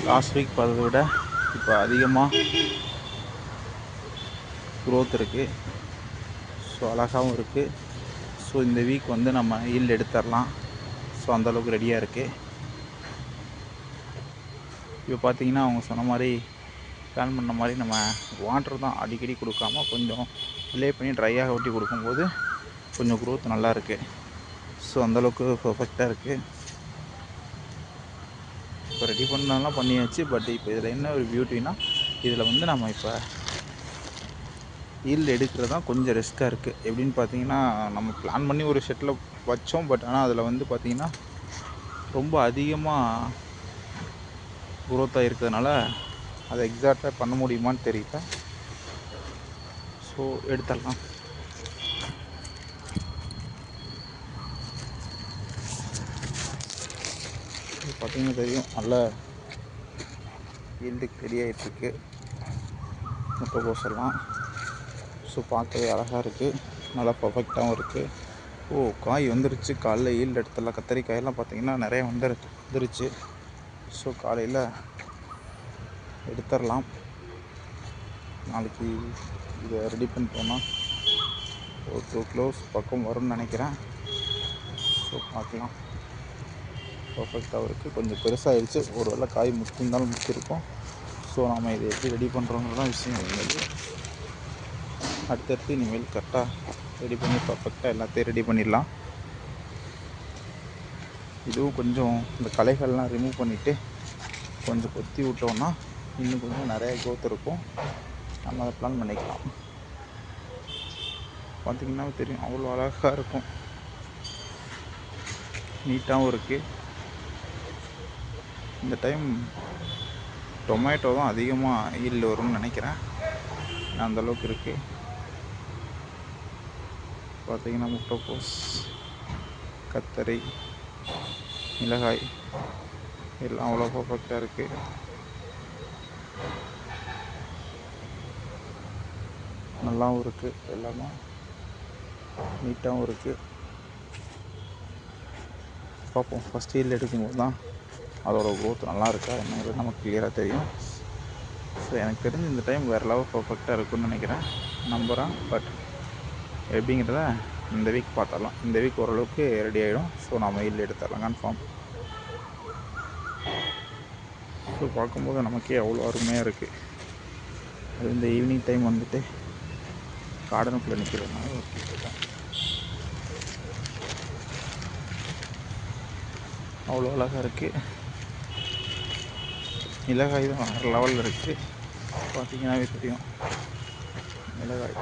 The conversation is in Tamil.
லாஸ்ட் வீக் பார்த்ததை விட இப்போ அதிகமாக க்ரோத் இருக்குது. ஸோ அழகாகவும் இருக்குது. ஸோ இந்த வீக் வந்து நம்ம ஈல்டு எடுத்துடலாம். ஸோ அந்தளவுக்கு ரெடியாக இருக்குது. இப்போ பார்த்தீங்கன்னா அவங்க சொன்ன மாதிரி பிளான் பண்ண மாதிரி நம்ம வாட்டர் தான் அடிக்கடி கொடுக்காம கொஞ்சம் டிலே பண்ணி ட்ரையாக ஒட்டி கொடுக்கும்போது கொஞ்சம் க்ரோத் நல்லா இருக்குது. ஸோ அந்தளவுக்கு பர்ஃபெக்டாக இருக்குது. இப்போ ரெடி பண்ணலாம் பண்ணியாச்சு. பட் இப்போ இதில் என்ன ஒரு பியூட்டினா, இதில் வந்து நம்ம இப்போ ஈல்டு எடுக்கிறது தான் கொஞ்சம் ரிஸ்க்காக இருக்குது. எப்படின்னு பார்த்தீங்கன்னா, நம்ம பிளான் பண்ணி ஒரு ஷெட்டில் வச்சோம். பட் ஆனால் அதில் வந்து பார்த்திங்கன்னா ரொம்ப அதிகமாக க்ரோத்தாக இருக்கிறதுனால அதை எக்ஸாக்டாக பண்ண முடியுமான்னு தெரியல. ஸோ எடுத்துடலாம். பார்த்திங்கன்னா தெரியும், நல்ல ஈல்டுக்கு ரெடி ஆகிட்டுருக்கு முட்டைக்கோஸ் எல்லாம். ஸோ பார்க்கவே அழகாக இருக்குது, நல்லா பர்ஃபெக்டாகவும் இருக்குது. காய் வந்துருச்சு. காலைல ஈல்டு எடுத்துடலாம். கத்தரிக்காயெல்லாம் பார்த்திங்கன்னா நிறைய வந்துருச்சு. ஸோ காலையில் எடுத்துடலாம். நாளைக்கு இதை ரெடி பண்ணிட்டோன்னா ஒரு 2 கிலோஸ் பக்கம் வரும்னு நினைக்கிறேன். ஸோ பார்க்கலாம். பர்ஃபெக்டாகவும் இருக்குது. கொஞ்சம் பெருசாகிடுச்சு. ஒரு வேளை காய் முக்கியிருந்தாலும் முக்கியிருக்கும். ஸோ நாம் இதை எப்படி ரெடி பண்ணுறோங்கிறதான் விஷயம் இருந்தது. அடுத்தடுத்து இனிமேல் கரெக்டாக ரெடி பண்ணி பர்ஃபெக்டாக எல்லாத்தையும் ரெடி பண்ணிடலாம். இதுவும் கொஞ்சம் இந்த களைகள்லாம் ரிமூவ் பண்ணிவிட்டு கொஞ்சம் கொத்தி விட்டோன்னா இன்னும் கொஞ்சம் நிறைய க்ரோத் இருக்கும். நம்ம அதை பிளான் பண்ணிக்கலாம். பார்த்திங்கன்னா தெரியும், அவ்வளோ அழகாக இருக்கும். நீட்டாகவும் இருக்குது. இந்த டைம் டொமேட்டோ தான் அதிகமாக ஈல்டு வரும்னு நினைக்கிறேன். அந்தளவுக்கு இருக்குது. பார்த்திங்கன்னா முட்டைக்கோஸ், கத்தரி, மிளகாய் எல்லாம் அவ்வளோ பர்ஃபெக்டாக இருக்குது. நல்லாவும் இருக்குது. எல்லாமே நீட்டாகவும் இருக்குது. பார்ப்போம். ஃபஸ்ட் ஈல்டு எடுக்கும்போது தான் அதோட க்ரோத் நல்லா இருக்கா என்னங்கிறது நமக்கு கிளியராக தெரியும். ஸோ எனக்கு தெரிஞ்சு இந்த டைம் வேறு லெவல் பர்ஃபெக்டாக இருக்குன்னு நினைக்கிறேன், நம்புகிறேன். பட் எப்படிங்கிறத இந்த வீக் பார்த்துடலாம். இந்த வீக் ஓரளவுக்கு ரெடி ஆகிடும். ஸோ நம்ம ஈல்டு எடுத்துடலாம் கன்ஃபார்ம். ஸோ பார்க்கும்போது நமக்கே அவ்வளோ அருமையாக இருக்குது. அது இந்த ஈவினிங் டைம் வந்துட்டு கார்டனுக்குள்ளே நிற்கிறதுனால இருக்கேன். அவ்வளோ அழகாக இருக்குது. மிளகாய் தான் வேறு லெவலில் இருக்குது. பார்த்திங்கன்னாவே தெரியும் மிளகாய்.